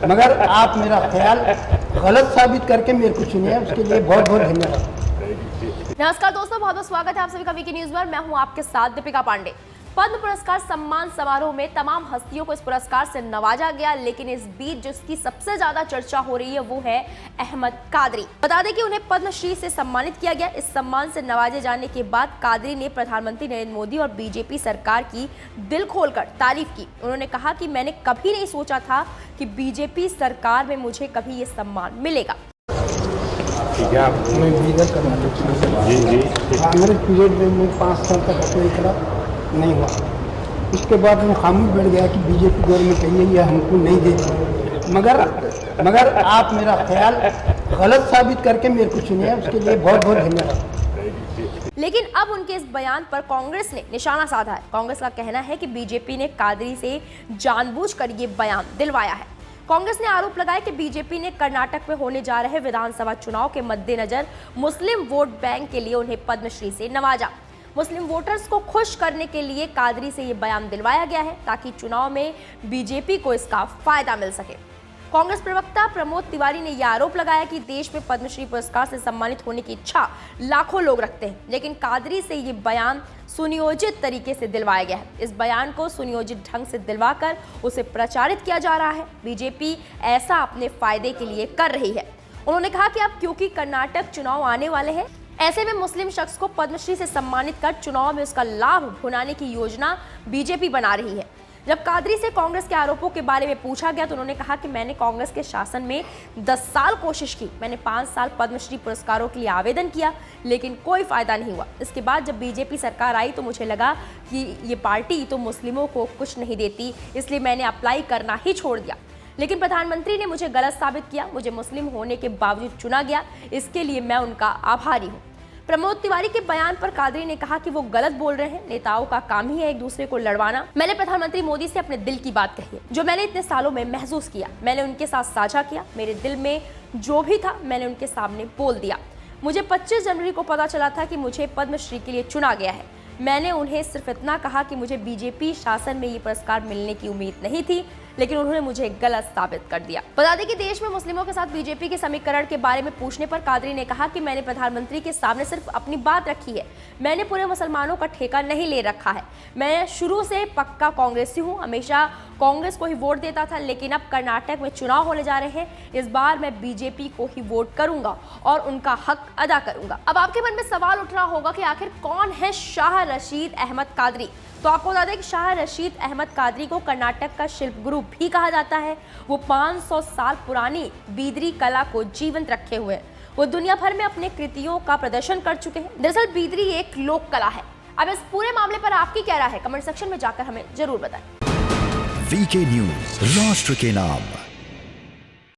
मगर आप मेरा ख्याल गलत साबित करके मेरे को चुने, उसके लिए बहुत बहुत धन्यवाद। नमस्कार दोस्तों, बहुत बहुत स्वागत है आप सभी का वीके न्यूज पर। मैं हूं आपके साथ दीपिका पांडे। पद्म पुरस्कार सम्मान समारोह में तमाम हस्तियों को इस पुरस्कार से नवाजा गया, लेकिन इस बीच जिसकी सबसे ज्यादा चर्चा हो रही है वो है अहमद कादरी। बता दें कि उन्हें पद्मश्री से सम्मानित किया गया। इस सम्मान से नवाजे जाने के बाद कादरी ने प्रधानमंत्री नरेंद्र मोदी और बीजेपी सरकार की दिल खोलकर तारीफ की। उन्होंने कहा कि मैंने कभी नहीं सोचा था कि बीजेपी सरकार में मुझे कभी ये सम्मान मिलेगा। ठीक है, मैं लीडर करना जी कांग्रेस पीरियड में मैं 5 साल तक अपने खिलाफ नहीं हुआ। उसके बाद मैं खामोश बैठ गया कि बीजेपी गवर्नमेंट है ये हमको नहीं देती, मगर आप मेरा ख्याल गलत साबित करके मेरे को चुने, उसके लिए बहुत बहुत धन्यवाद। लेकिन अब उनके इस बयान पर कांग्रेस ने निशाना साधा है। कांग्रेस का कहना है कि बीजेपी ने कादरी से जानबूझकर ये बयान दिलवाया है। कांग्रेस ने आरोप लगाया कि बीजेपी ने कर्नाटक में होने जा रहे विधानसभा चुनाव के मद्देनजर मुस्लिम वोट बैंक के लिए उन्हें पद्मश्री से नवाजा। मुस्लिम वोटर्स को खुश करने के लिए कादरी से ये बयान दिलवाया गया है ताकि चुनाव में बीजेपी को इसका फायदा मिल सके। कांग्रेस प्रवक्ता प्रमोद तिवारी ने यह आरोप लगाया कि देश में पद्मश्री पुरस्कार से सम्मानित होने की इच्छा लाखों लोग रखते हैं, लेकिन कादरी से ये बयान सुनियोजित तरीके से दिलवाया गया है। इस बयान को सुनियोजित ढंग से दिलवाकर उसे प्रचारित किया जा रहा है। बीजेपी ऐसा अपने फायदे के लिए कर रही है। उन्होंने कहा कि अब क्योंकि कर्नाटक चुनाव आने वाले हैं, ऐसे में मुस्लिम शख्स को पद्मश्री से सम्मानित कर चुनाव में उसका लाभ भुनाने की योजना बीजेपी बना रही है। जब कादरी से कांग्रेस के आरोपों के बारे में पूछा गया तो उन्होंने कहा कि मैंने कांग्रेस के शासन में 10 साल कोशिश की। मैंने 5 साल पद्मश्री पुरस्कारों के लिए आवेदन किया, लेकिन कोई फायदा नहीं हुआ। इसके बाद जब बीजेपी सरकार आई तो मुझे लगा कि ये पार्टी तो मुस्लिमों को कुछ नहीं देती, इसलिए मैंने अप्लाई करना ही छोड़ दिया। लेकिन प्रधानमंत्री ने मुझे गलत साबित किया, मुझे मुस्लिम होने के बावजूद चुना गया, इसके लिए मैं उनका आभारी हूँ। प्रमोद तिवारी के बयान पर कादरी ने कहा कि वो गलत बोल रहे हैं। नेताओं का काम ही है एक दूसरे को लड़वाना। मैंने प्रधानमंत्री मोदी से अपने दिल की बात कही है, जो मैंने इतने सालों में महसूस किया। मैंने उनके साथ साझा किया। मेरे दिल में जो भी था मैंने उनके सामने बोल दिया। मुझे 25 जनवरी को पता चला था कि मुझे पद्मश्री के लिए चुना गया है। मैंने उन्हें सिर्फ इतना कहा कि मुझे बीजेपी शासन में ये पुरस्कार मिलने की उम्मीद नहीं थी, लेकिन उन्होंने मुझे गलत साबित कर दिया। बता दें कि देश में मुस्लिमों के साथ बीजेपी के समीकरण के बारे में पूछने पर कादरी ने कहा कि मैंने प्रधानमंत्री के सामने सिर्फ अपनी बात रखी है। मैंने पूरे मुसलमानों का ठेका नहीं ले रखा है। मैं शुरू से पक्का कांग्रेसी हूँ, हमेशा कांग्रेस को ही वोट देता था, लेकिन अब कर्नाटक में चुनाव होने जा रहे हैं। इस बार मैं बीजेपी को ही वोट करूंगा और उनका हक अदा करूंगा। अब आपके मन में सवाल उठ रहा होगा कि आखिर कौन है शाह रशीद अहमद कादरी। तो आपको बता दें कि शाह रशीद अहमद कादरी को कर्नाटक का शिल्प गुरु भी कहा जाता है। वो 500 साल पुरानी बीदरी कला को जीवंत रखे हुए हैं। वो दुनिया भर में अपने कृतियों का प्रदर्शन कर चुके हैं। दरअसल बीदरी एक लोक कला है। अब इस पूरे मामले पर आपकी क्या राय है, कमेंट सेक्शन में जाकर हमें जरूर बताएं। वीके न्यूज, राष्ट्र के नाम।